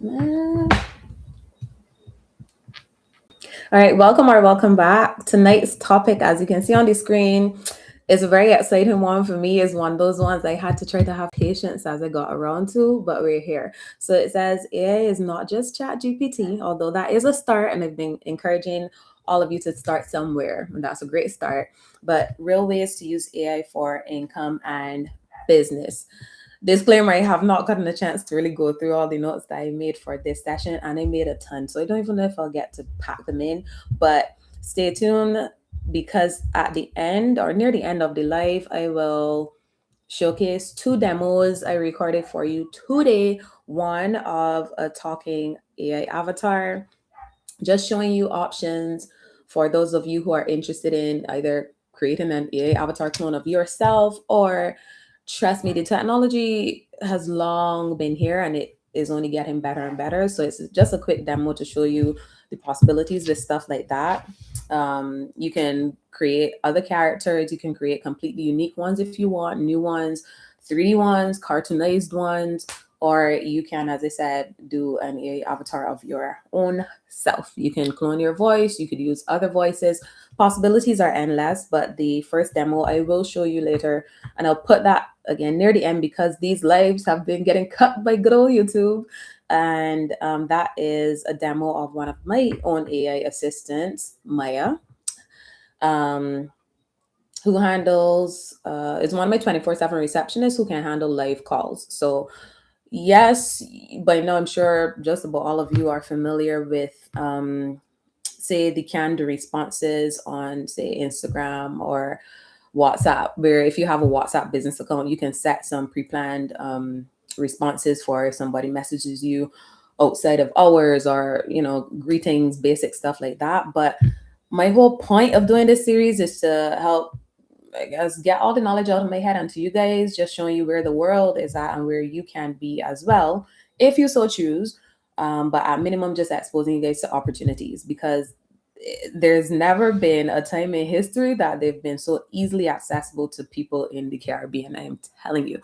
All right, welcome or welcome back. Tonight's topic, as you can see on the screen, is a very exciting one for me. Is one of those ones I had to try to have patience as I got around to, but we're here. So it says AI is not just ChatGPT, although that is a start, and I've been encouraging all of you to start somewhere, and that's a great start. But real ways to use AI for income and business. Disclaimer, I have not gotten a chance to really go through all the notes that I made for this session, and I made a ton. So I don't even know if I'll get to pack them in, but stay tuned because at the end or near the end of the live, I will showcase two demos I recorded for you today. One of a talking AI avatar, just showing you options for those of you who are interested in either creating an AI avatar clone of yourself or trust me, the technology has long been here and it is only getting better and better. So it's just a quick demo to show you the possibilities with stuff like that. You can create other characters, you can create completely unique ones if you want, new ones, 3D ones, cartoonized ones, or you can, as I said, do an AI avatar of your own self. You can clone your voice, you could use other voices. Possibilities are endless, but the first demo I will show you later, and I'll put that again near the end because these lives have been getting cut by good old YouTube. And that is a demo of one of my own AI assistants, Maya. Um, who handles is one of my 24/7 receptionists who can handle live calls. So yes, by now I'm sure just about all of you are familiar with say the canned responses on say Instagram or WhatsApp, where if you have a WhatsApp business account, you can set some pre-planned responses for if somebody messages you outside of hours or greetings, basic stuff like that. But my whole point of doing this series is to help, I guess, get all the knowledge out of my head onto you guys, just showing you where the world is at and where you can be as well, if you so choose. But at minimum, just exposing you guys to opportunities because there's never been a time in history that they've been so easily accessible to people in the Caribbean. I am telling you,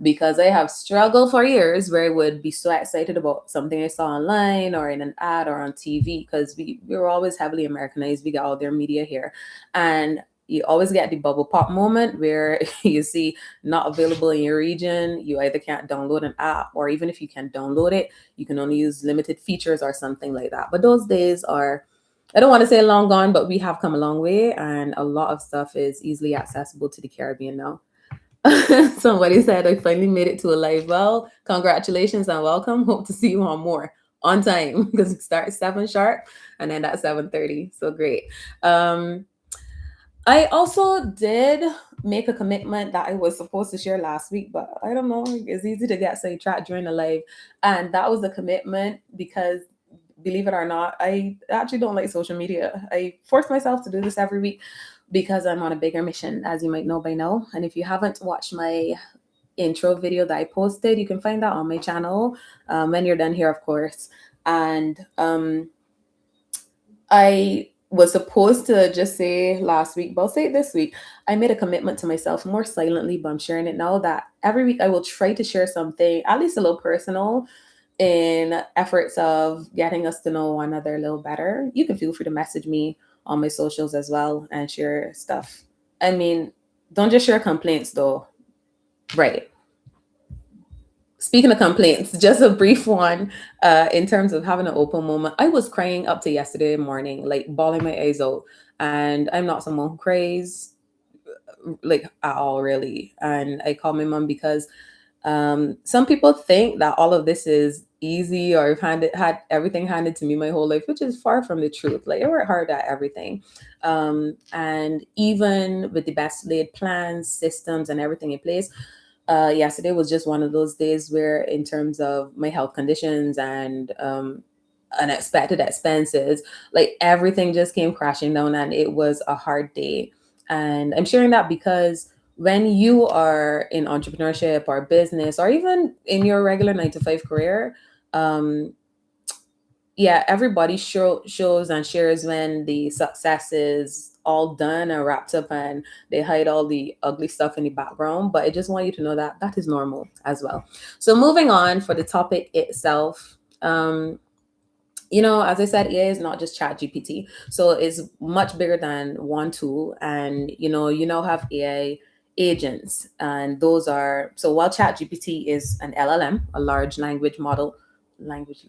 because I have struggled for years where I would be so excited about something I saw online or in an ad or on TV because we were always heavily Americanized. We got all their media here. And you always get the bubble pop moment where you see not available in your region. You either can't download an app, or even if you can download it, you can only use limited features or something like that. But those days are, I don't want to say long gone, but we have come a long way, and a lot of stuff is easily accessible to the Caribbean now. Somebody said I finally made it to a live. Well, congratulations and welcome. Hope to see you on more on time because it starts 7 sharp and then at 7:30. So great. Um, I also did make a commitment that I was supposed to share last week, but I don't know. It's easy to get sidetracked during the live. And that was a commitment because, believe it or not, I actually don't like social media. I force myself to do this every week because I'm on a bigger mission, as you might know by now. And if you haven't watched my intro video that I posted, you can find that on my channel when you're done here, of course. And I was supposed to just say last week, but I'll say it this week. I made a commitment to myself more silently, but I'm sharing it now that every week I will try to share something, at least a little personal, in efforts of getting us to know one another a little better. You can feel free to message me on my socials as well and share stuff. I mean, don't just share complaints though. Right. Speaking of complaints, just a brief one in terms of having an open moment. I was crying up to yesterday morning, like bawling my eyes out. And I'm not someone who cries like at all, really. And I called my mom because some people think that all of this is easy or I've had everything handed to me my whole life, which is far from the truth. Like I work hard at everything. And even with the best laid plans, systems, and everything in place, yesterday was just one of those days where, in terms of my health conditions and unexpected expenses, like everything just came crashing down, and it was a hard day. And I'm sharing that because when you are in entrepreneurship or business, or even in your regular 9 to 5 career, um, yeah, everybody shows and shares when the success is all done and wrapped up and they hide all the ugly stuff in the background. But I just want you to know that that is normal as well. So moving on for the topic itself, Um, as I said, AI is not just Chat GPT. So it's much bigger than one tool. And, you now have AI agents. And those are, so while Chat GPT is an LLM, a large language model, language,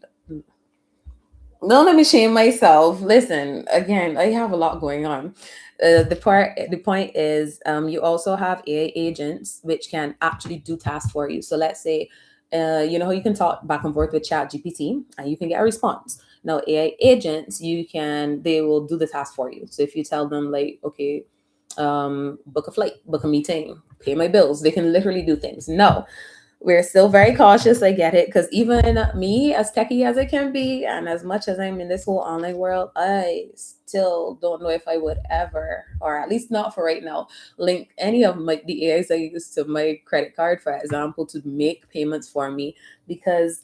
don't let me shame myself. Listen, again, I have a lot going on. The point is, you also have AI agents which can actually do tasks for you. So let's say, you know how you can talk back and forth with Chat GPT and you can get a response. Now AI agents, they will do the task for you. So if you tell them like, okay, book a flight, book a meeting, pay my bills, they can literally do things. No, we're still very cautious. I get it. Because even me, as techie as I can be, and as much as I'm in this whole online world, I still don't know if I would ever, or at least not for right now, link any of the AIs I use to my credit card, for example, to make payments for me. Because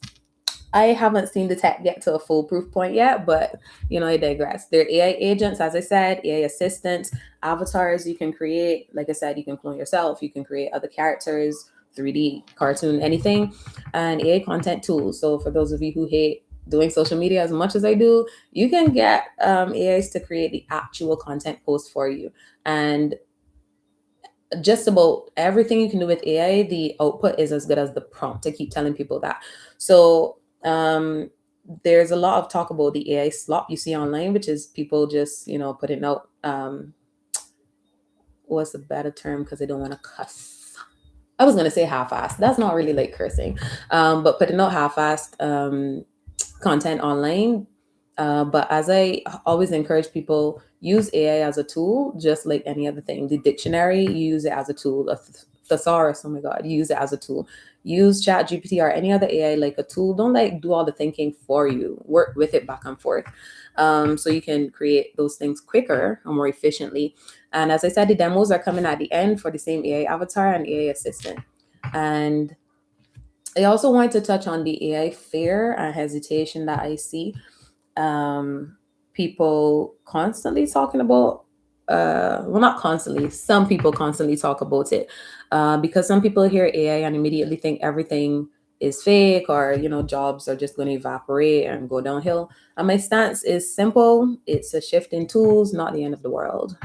I haven't seen the tech get to a foolproof point yet, but I digress. They're AI agents, as I said, AI assistants, avatars you can create. Like I said, you can clone yourself, you can create other characters, 3D, cartoon, anything, and AI content tools. So for those of you who hate doing social media as much as I do, you can get AIs to create the actual content post for you. And just about everything you can do with AI, the output is as good as the prompt. I keep telling people that. So there's a lot of talk about the AI slop you see online, which is people just, putting out what's a better term because I don't want to cuss. I was gonna say half-assed. That's not really like cursing, but putting out half-assed content online. But as I always encourage people, use AI as a tool, just like any other thing. The dictionary, you use it as a tool. A thesaurus, oh my God, you use it as a tool. Use Chat GPT or any other AI like a tool. Don't like do all the thinking for you. Work with it back and forth, so you can create those things quicker and more efficiently. And as I said, the demos are coming at the end for the same AI avatar and AI assistant. And I also wanted to touch on the AI fear and hesitation that I see people constantly talking about. Well, not constantly, some people constantly talk about it, because some people hear AI and immediately think everything is fake, or jobs are just going to evaporate and go downhill. And my stance is simple: it's a shift in tools, not the end of the world.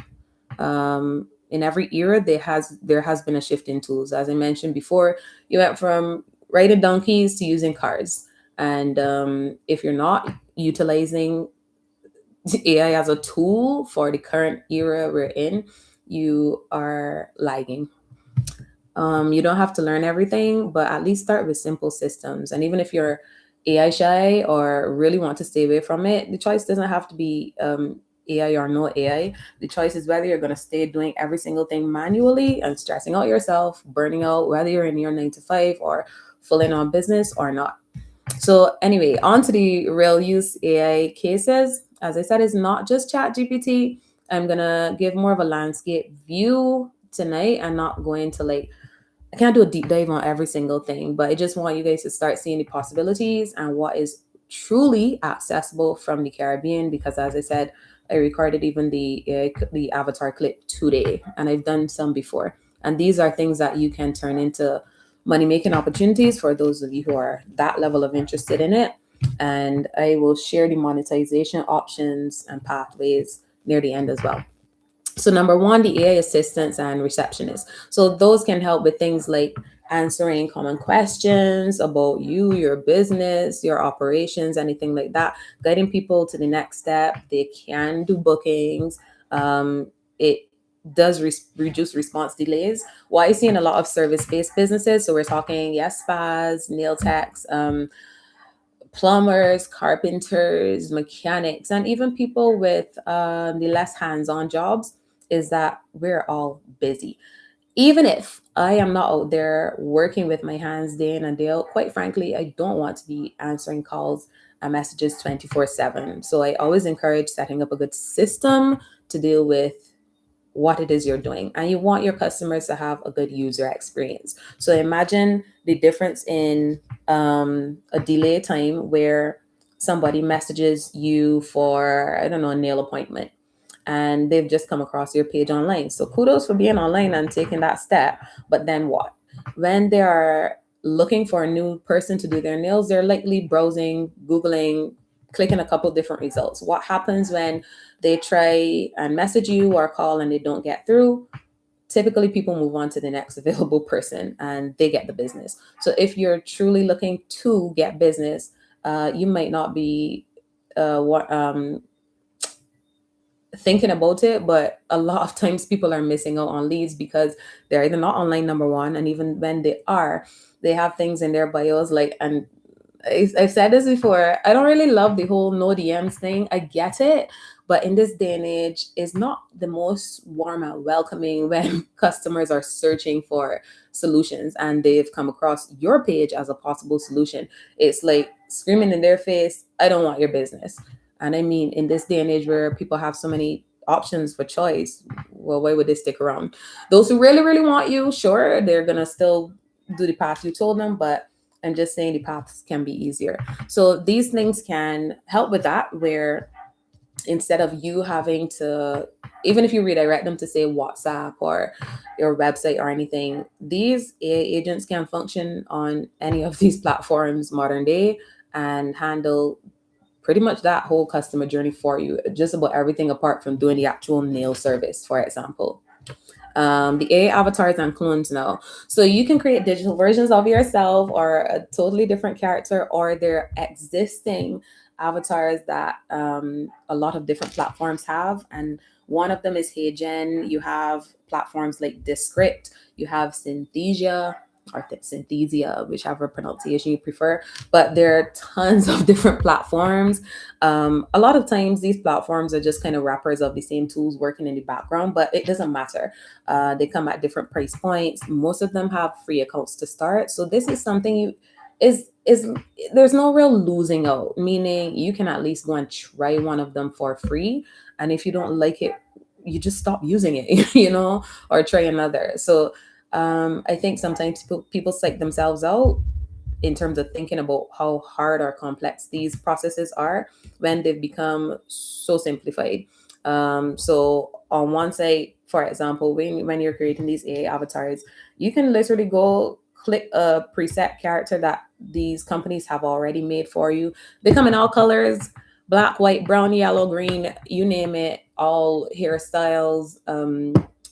In every era, there has been a shift in tools. As I mentioned before, you went from riding donkeys to using cars. And if you're not utilizing AI as a tool for the current era we're in, you are lagging. You don't have to learn everything, but at least start with simple systems. And even if you're AI shy or really want to stay away from it, the choice doesn't have to be AI or no AI. The choice is whether you're going to stay doing every single thing manually and stressing out yourself, burning out, whether you're in your 9 to 5 or full in on business or not. So anyway, on to the real use AI cases. As I said, it's not just Chat GPT. I'm gonna give more of a landscape view tonight and not go into like, I can't do a deep dive on every single thing, but I just want you guys to start seeing the possibilities and what is truly accessible from the Caribbean. Because as I said, I recorded even the avatar clip today, and I've done some before. And these are things that you can turn into money making opportunities for those of you who are that level of interested in it. And I will share the monetization options and pathways near the end as well. So number one, the AI assistants and receptionists. So those can help with things like answering common questions about you, your business, your operations, anything like that, guiding people to the next step. They can do bookings. It does reduce response delays. What I see in a lot of service-based businesses, so we're talking, yes, spas, nail techs, plumbers, carpenters, mechanics, and even people with the less hands-on jobs, is that we're all busy. Even if I am not out there working with my hands day in and day out, quite frankly, I don't want to be answering calls and messages 24/7. So I always encourage setting up a good system to deal with what it is you're doing, and you want your customers to have a good user experience. So imagine the difference in a delay time where somebody messages you for, I don't know, a nail appointment, and they've just come across your page online. So kudos for being online and taking that step. But then what? When there are looking for a new person to do their nails, they're likely browsing, Googling, clicking a couple different results. What happens when they try and message you or call and they don't get through? Typically, people move on to the next available person and they get the business. So if you're truly looking to get business, you might not be what thinking about it, but a lot of times people are missing out on leads because they're either not online, number one, and even when they are, they have things in their bios like, and I've said this before, I don't really love the whole no DMs thing. I get it, but in this day and age, it's not the most warm and welcoming when customers are searching for solutions and they've come across your page as a possible solution. It's like screaming in their face, I don't want your business. And I mean, in this day and age where people have so many options for choice, well, why would they stick around? Those who really, really want you, sure, they're gonna still do the path you told them, but I'm just saying the paths can be easier. So these things can help with that, where instead of you having to, even if you redirect them to say WhatsApp or your website or anything, these AI agents can function on any of these platforms modern day and handle pretty much that whole customer journey for you, just about everything apart from doing the actual nail service, for example. The AI avatars and clones now. So you can create digital versions of yourself or a totally different character, or their existing avatars that a lot of different platforms have. And one of them is HeyGen. You have platforms like Descript, you have Synthesia or Synthesia, whichever pronunciation you prefer. But there are tons of different platforms. A lot of times these platforms are just kind of wrappers of the same tools working in the background, but it doesn't matter. They come at different price points. Most of them have free accounts to start. So this is something you is there's no real losing out, meaning you can at least go and try one of them for free. And if you don't like it, you just stop using it, or try another. So I think sometimes people psych themselves out in terms of thinking about how hard or complex these processes are when they've become so simplified. So on one side, for example, when you're creating these AI avatars, you can literally go click a preset character that these companies have already made for you. They come in all colors: black, white, brown, yellow, green, you name it, all hairstyles,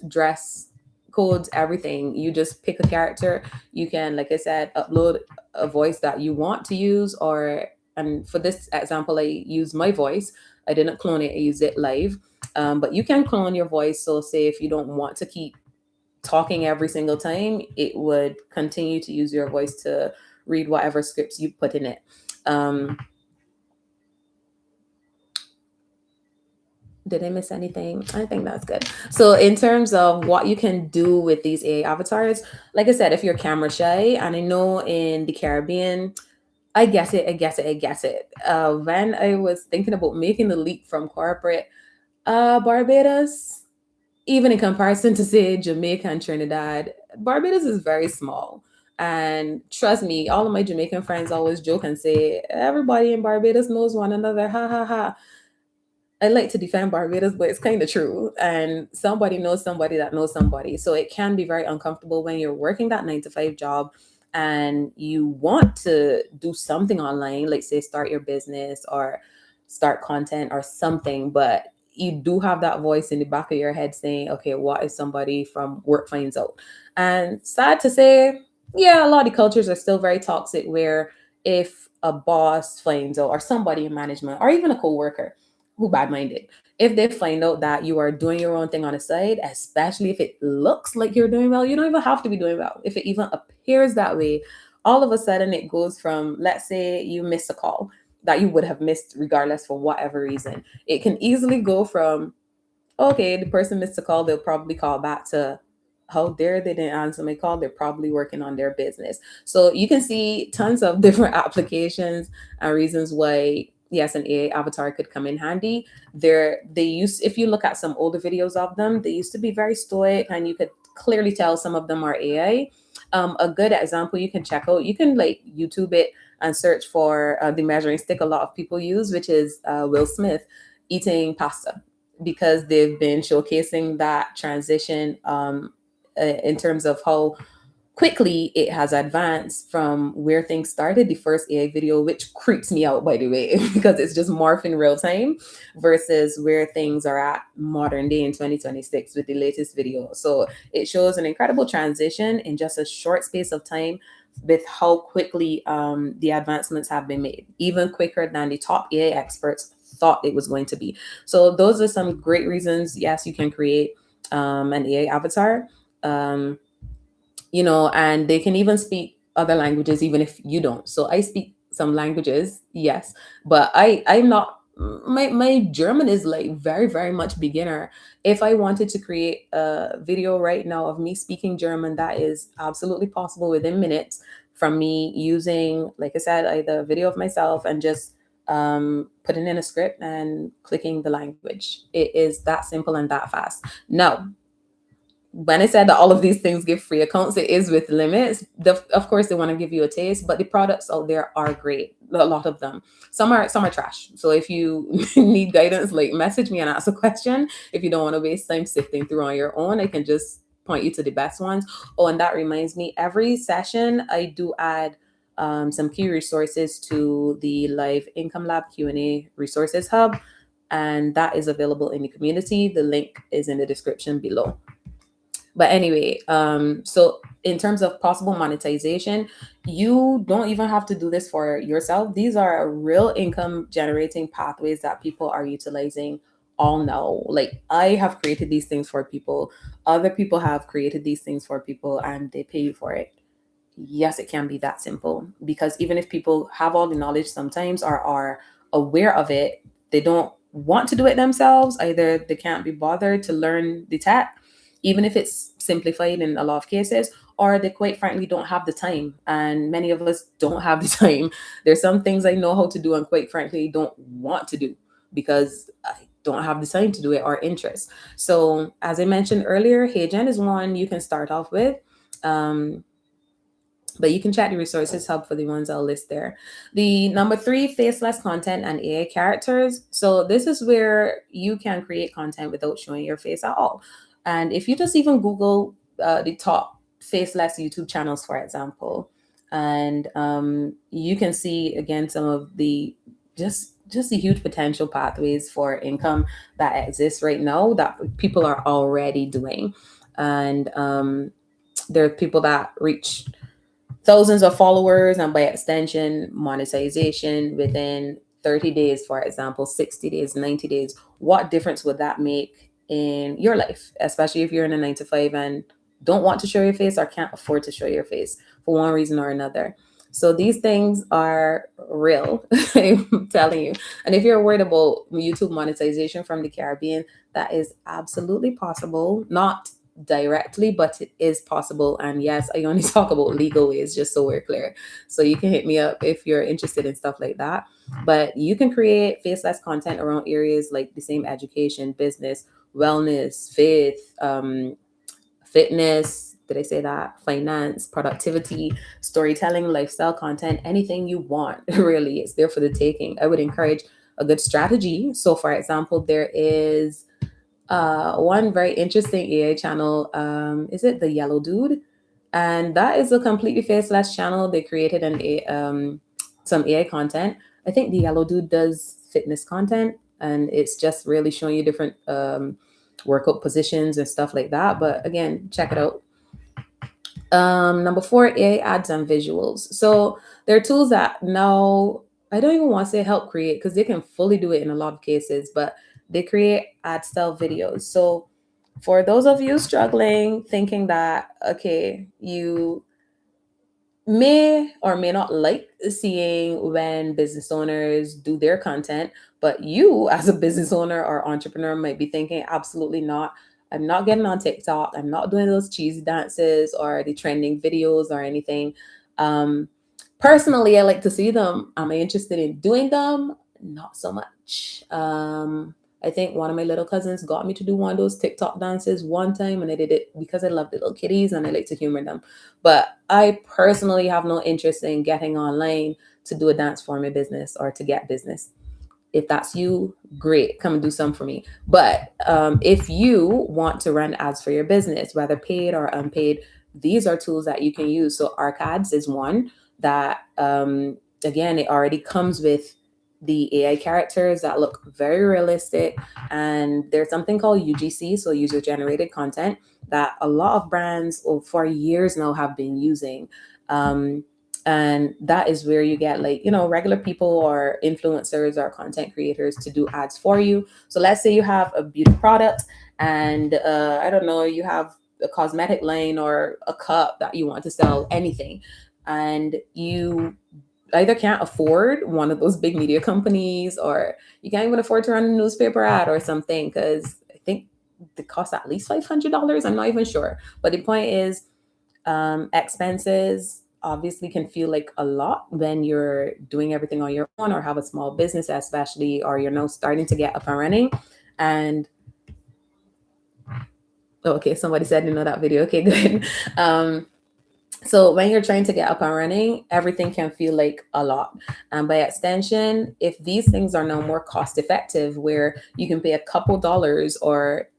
dress codes, everything. You just pick a character. You can, like I said, upload a voice that you want to use, or, and for this example, I use my voice. I didn't clone it, I used it live. But you can clone your voice. So say if you don't want to keep talking every single time, it would continue to use your voice to read whatever scripts you put in it. Did I miss anything? I think that's good. So in terms of what you can do with these AI avatars, like I said, if you're camera shy, and I know in the Caribbean, I get it, I get it, I get it. When I was thinking about making the leap from corporate, Barbados, even in comparison to say Jamaica and Trinidad, Barbados is very small. And trust me, all of my Jamaican friends always joke and say, everybody in Barbados knows one another. Ha ha ha. I like to defend Barbados, but it's kind of true. And somebody knows somebody that knows somebody. So it can be very uncomfortable when you're working that 9 to 5 job and you want to do something online, like say start your business or start content or something, but you do have that voice in the back of your head saying, okay, what if somebody from work finds out? And sad to say, yeah, a lot of cultures are still very toxic, where if a boss finds out, or somebody in management, or even a coworker who bad minded, if they find out that you are doing your own thing on the side, especially if it looks like you're doing well, you don't even have to be doing well. If it even appears that way, all of a sudden it goes from, let's say you miss a call that you would have missed regardless for whatever reason. It can easily go from, okay, the person missed a call, they'll probably call back, to, how dare they didn't answer my call, they're probably working on their business. So you can see tons of different applications and reasons why, yes, an AI avatar could come in handy. They used, if you look at some older videos of them, they used to be very stoic, and you could clearly tell some of them are AI. A good example you can check out, you can like YouTube it and search for the measuring stick a lot of people use, which is Will Smith eating pasta, because they've been showcasing that transition in terms of how quickly it has advanced from where things started, the first AI video, which creeps me out, by the way, because it's just morphing real time, versus where things are at modern day in 2026 with the latest video. So it shows an incredible transition in just a short space of time with how quickly the advancements have been made, even quicker than the top AI experts thought it was going to be. So those are some great reasons. Yes, you can create an AI avatar. Um, and they can even speak other languages even if you don't. So I speak some languages, yes, but I'm not. My German is like very very much beginner. If I wanted to create a video right now of me speaking German, that is absolutely possible within minutes from me using, like I said, either a video of myself and just putting in a script and clicking the language. It is that simple and that fast. Now, when I said that all of these things give free accounts, it is with limits. Of course, they want to give you a taste, but the products out there are great. A lot of them. Some are trash. So if you need guidance, like message me and ask a question. If you don't want to waste time sifting through on your own, I can just point you to the best ones. Oh, and that reminds me, every session I do add some key resources to the live Income Lab Q&A resources hub, and that is available in the community. The link is in the description below. But anyway, so in terms of possible monetization, you don't even have to do this for yourself. These are real income generating pathways that people are utilizing all now. Like, I have created these things for people, other people have created these things for people, and they pay you for it. Yes, it can be that simple, because even if people have all the knowledge sometimes, or are aware of it, they don't want to do it themselves. Either they can't be bothered to learn the tech, even if it's simplified in a lot of cases, or they quite frankly don't have the time. And many of us don't have the time. There's some things I know how to do and quite frankly don't want to do because I don't have the time to do it or interest. So as I mentioned earlier, HeyGen is one you can start off with. Um, but you can check the resources hub for the ones I'll list there. The number 3, faceless content and AI characters. So this is where you can create content without showing your face at all. And if you just even Google the top faceless YouTube channels, for example, and you can see again some of the just the huge potential pathways for income that exists right now that people are already doing. And there are people that reach thousands of followers and by extension monetization within 30 days, for example, 60 days, 90 days. What difference would that make in your life, especially if you're in a 9 to 5 and don't want to show your face or can't afford to show your face for one reason or another? So these things are real. I'm telling you. And if you're worried about YouTube monetization from the Caribbean, that is absolutely possible. Not directly, but it is possible. And yes, I only talk about legal ways, just so we're clear. So you can hit me up if you're interested in stuff like that. But you can create faceless content around areas like the same: education, business, wellness, faith, fitness. Did I say that? Finance, productivity, storytelling, lifestyle content, anything you want, really. It's there for the taking. I would encourage a good strategy. So, for example, there is one very interesting AI channel. Is it the Yellow Dude? And that is a completely faceless channel. They created some AI content. I think the Yellow Dude does fitness content, and it's just really showing you different workout positions and stuff like that. But again, check it out. Number 4, AI ads and visuals. So there are tools that now, I don't even want to say help create, because they can fully do it in a lot of cases, but they create ad style videos. So for those of you struggling, thinking that, okay, you may or may not like seeing when business owners do their content, but you as a business owner or entrepreneur might be thinking, absolutely not. I'm not getting on TikTok. I'm not doing those cheesy dances or the trending videos or anything. Um, Personally, I like to see them. Am I interested in doing them? Not so much. I think one of my little cousins got me to do one of those TikTok dances one time, and I did it because I love little kitties and I like to humor them. But I personally have no interest in getting online to do a dance for my business or to get business. If that's you, great, come and do some for me. But if you want to run ads for your business, whether paid or unpaid, these are tools that you can use. So ArcAds is one that, again, it already comes with the AI characters that look very realistic. And there's something called UGC, so user generated content, that a lot of brands for years now have been using. And that is where you get, like, regular people or influencers or content creators to do ads for you. So let's say you have a beauty product, and I don't know, you have a cosmetic line or a cup that you want to sell, anything, and you either can't afford one of those big media companies, or you can't even afford to run a newspaper ad or something, because I think they cost at least $500. I'm not even sure. But the point is, expenses obviously can feel like a lot when you're doing everything on your own or have a small business, especially, or you're now starting to get up and running. And okay, somebody said that video. Okay, good. So when you're trying to get up and running, everything can feel like a lot. And by extension, if these things are now more cost effective, where you can pay a couple dollars, or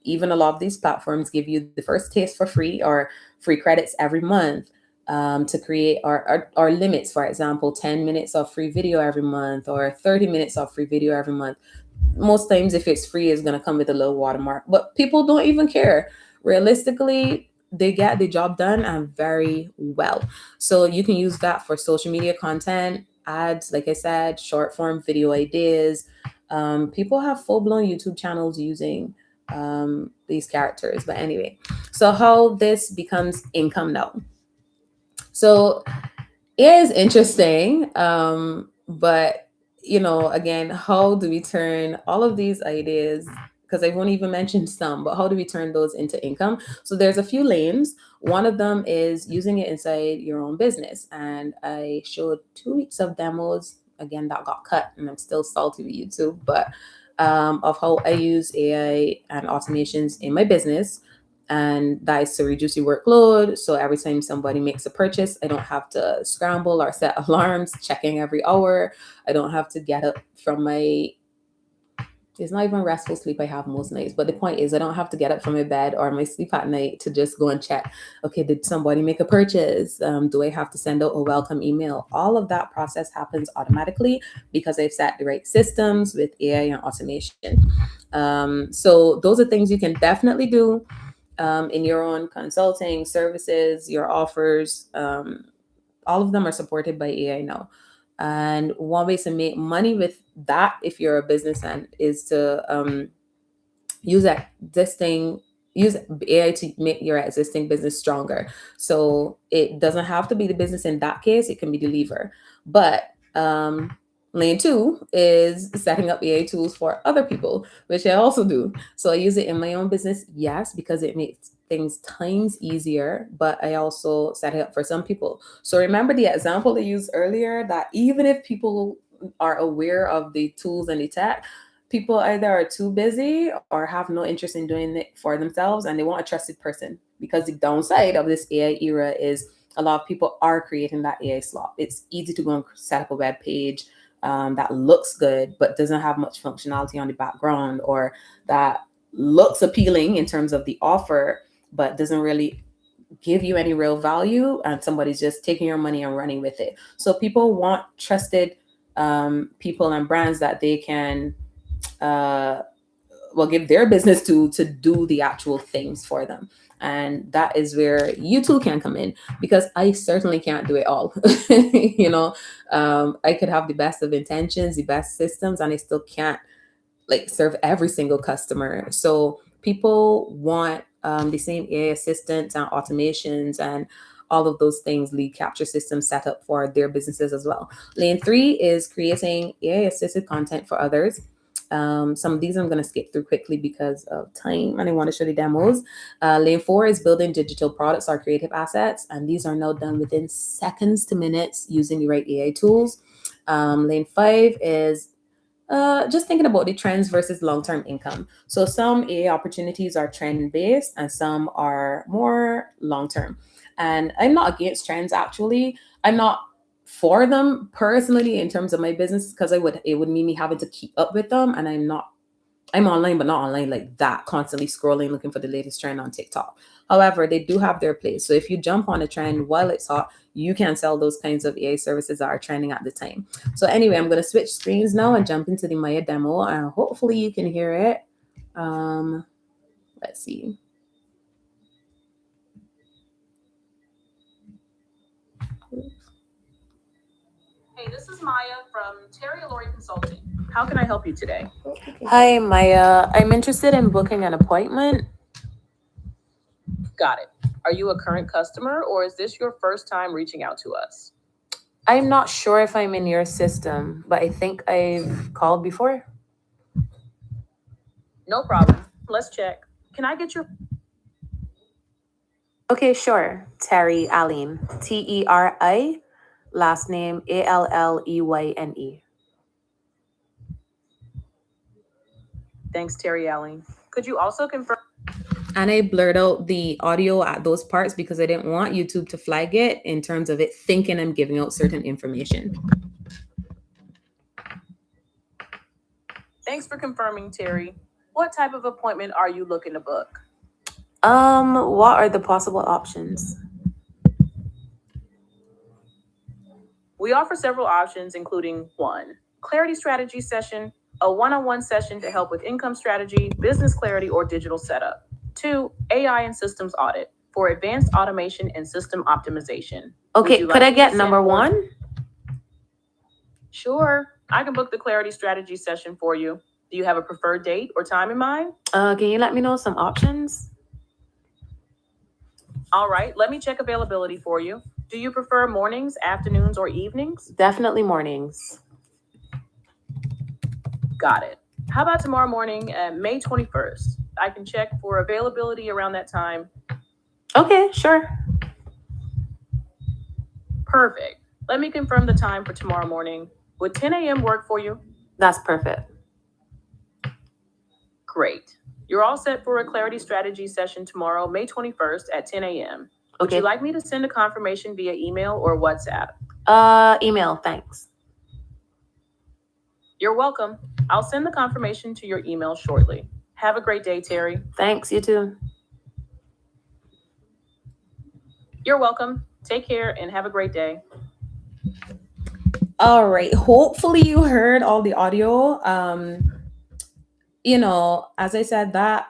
even a lot of these platforms give you the first taste for free, or free credits every month, to create, or limits, for example, 10 minutes of free video every month, or 30 minutes of free video every month. Most times, if it's free, it's going to come with a low watermark, but people don't even care. Realistically, they get the job done, and very well. So you can use that for social media content, ads, like I said, short form video ideas. People have full blown YouTube channels using these characters. But anyway, so how this becomes income now. So it is interesting, but again, how do we turn all of these ideas? Because I won't even mention some, but how do we turn those into income? So there's a few lanes. One of them is using it inside your own business, and I showed 2 weeks of demos. Again, that got cut, and I'm still salty with YouTube, but of how I use AI and automations in my business. And that is to reduce your workload. So every time somebody makes a purchase, I don't have to scramble or set alarms checking every hour. I don't have to get up from my, it's not even restful sleep I have most nights, but the point is, I don't have to get up from my bed or my sleep at night to just go and check, okay, did somebody make a purchase? Do I have to send out a welcome email? All of that process happens automatically because I've set the right systems with AI and automation. So those are things you can definitely do in your own consulting services, your offers. All of them are supported by AI now. And one way to make money with that, if you're a business, and is to use existing use AI to make your existing business stronger. So it doesn't have to be the business in that case; it can be the lever. But lane two is setting up AI tools for other people, which I also do. So I use it in my own business, yes, because it makes things times easier, but I also set it up for some people. So remember the example I used earlier, that even if people are aware of the tools and the tech, people either are too busy or have no interest in doing it for themselves, and they want a trusted person. Because the downside of this AI era is a lot of people are creating that AI slop. It's easy to go and set up a web page that looks good but doesn't have much functionality on the background, or that looks appealing in terms of the offer but doesn't really give you any real value, and somebody's just taking your money and running with it. So people want trusted people and brands that they can give their business to do the actual things for them. And that is where you too can come in, because I certainly can't do it all. I could have the best of intentions, the best systems, and I still can't like serve every single customer. So people want the same AI assistants and automations and all of those things, lead capture systems set up for their businesses as well. Lane three is creating AI assisted content for others. Some of these I'm going to skip through quickly because of time, and I want to show the demos. Lane four is building digital products or creative assets, and these are now done within seconds to minutes using the right AI tools. Lane five is just thinking about the trends versus long-term income. So some AI opportunities are trend-based and some are more long-term. And I'm not against trends, actually. I'm not for them personally in terms of my business, because it would mean me having to keep up with them, and I'm online but not online like that, constantly scrolling looking for the latest trend on TikTok. However, they do have their place. So if you jump on a trend while it's hot, you can sell those kinds of AI services that are trending at the time. So anyway, I'm going to switch screens now and jump into the Maya demo, and hopefully you can hear it. Let's see. Hey, this is Maya from Terry Lori Consulting. How can I help you today? Hi, Maya. I'm interested in booking an appointment. Got it. Are you a current customer or is this your first time reaching out to us? I'm not sure if I'm in your system, but I think I've called before. No problem. Let's check. Can I get your Okay, sure. Terry Aline. Teri. Last name Alleyne. Thanks, Terry Allen. Could you also confirm? And I blurred out the audio at those parts because I didn't want YouTube to flag it in terms of it thinking I'm giving out certain information. Thanks for confirming, Terry. What type of appointment are you looking to book? What are the possible options? We offer several options, including 1, clarity strategy session, a one-on-one session to help with income strategy, business clarity, or digital setup. 2, AI and systems audit for advanced automation and system optimization. Okay, could I get number 1? Sure, I can book the clarity strategy session for you. Do you have a preferred date or time in mind? Can you let me know some options? All right, let me check availability for you. Do you prefer mornings, afternoons, or evenings? Definitely mornings. Got it. How about tomorrow morning at May 21st? I can check for availability around that time. Okay, sure. Perfect. Let me confirm the time for tomorrow morning. Would 10 a.m. work for you? That's perfect. Great. You're all set for a clarity strategy session tomorrow, May 21st at 10 a.m. Would Okay. you like me to send a confirmation via email or WhatsApp? Email, thanks. You're welcome. I'll send the confirmation to your email shortly. Have a great day, Terry. Thanks, you too. You're welcome. Take care and have a great day. All right. Hopefully you heard all the audio. As I said, that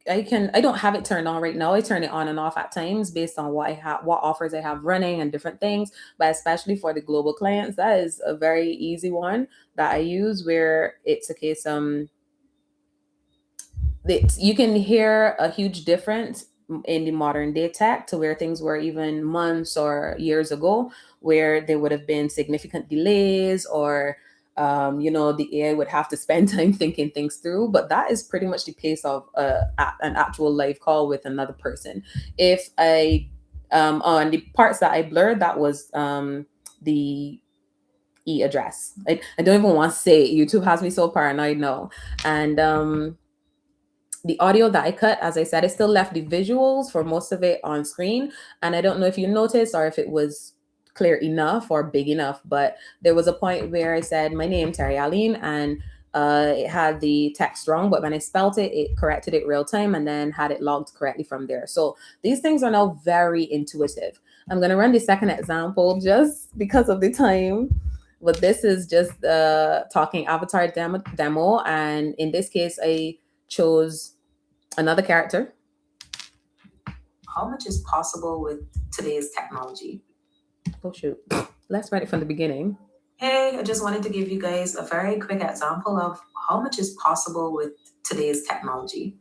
I don't have it turned on right now. I turn it on and off at times based on what offers I have running and different things. But especially for the global clients, that is a very easy one that I use where it's a case you can hear a huge difference in the modern day tech to where things were even months or years ago, where there would have been significant delays or the AI would have to spend time thinking things through. But that is pretty much the pace of an actual live call with another person. If I on the parts that I blurred, that was the address. I don't even want to say it. YouTube has me so paranoid now. And the audio that I cut, as I said, I still left the visuals for most of it on screen. And I don't know if you noticed or if it was clear enough or big enough, but there was a point where I said my name, Terry Aline, and it had the text wrong, but when I spelt it, it corrected it real time and then had it logged correctly from there. So these things are now very intuitive. I'm going to run the second example just because of the time. But this is just the talking avatar demo. And in this case, I chose another character. How much is possible with today's technology? Oh, shoot. Let's write it from the beginning. Hey, I just wanted to give you guys a very quick example of how much is possible with today's technology.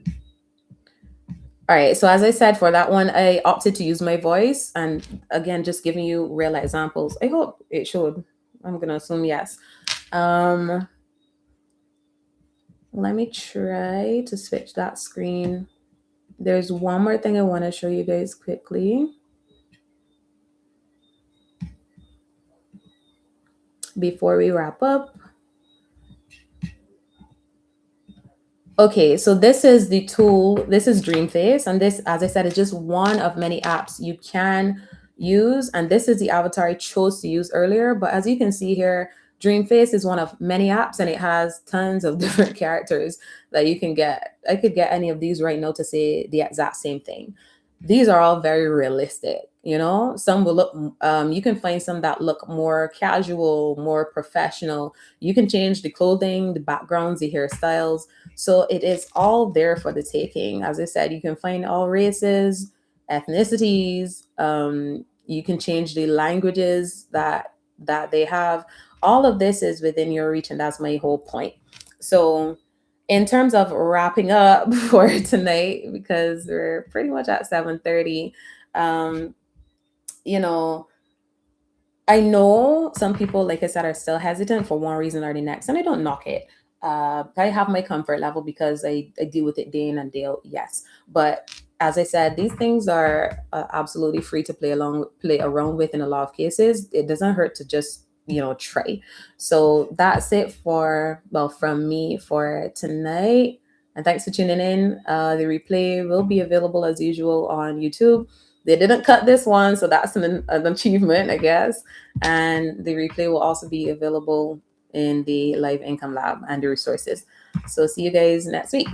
All right. So as I said, for that one, I opted to use my voice. And again, just giving you real examples. I hope it should. I'm going to assume yes. Let me try to switch that screen. There's one more thing I want to show you guys quickly before we wrap up. Okay, so this is the tool. This is Dreamface. And this, as I said, is just one of many apps you can use. And this is the avatar I chose to use earlier. But as you can see here, Dreamface is one of many apps and it has tons of different characters that you can get. I could get any of these right now to say the exact same thing. these are all very realistic. Some will look, you can find some that look more casual, more professional. You can change the clothing, the backgrounds, the hairstyles. So it is all there for the taking. As I said, you can find all races, ethnicities. You can change the languages that they have. All of this is within your reach, and that's my whole point. So in terms of wrapping up for tonight, because we're pretty much at 7:30, um you know I know some people, like I said, are still hesitant for one reason or the next, and I don't knock it. I have my comfort level because I deal with it day in and day out, yes. But as I said, these things are absolutely free to play around with in a lot of cases. It doesn't hurt to just try. So that's it from me for tonight. And thanks for tuning in. The replay will be available as usual on YouTube. They didn't cut this one, so that's an achievement, I guess. And the replay will also be available in the Live Income Lab and the resources. So see you guys next week.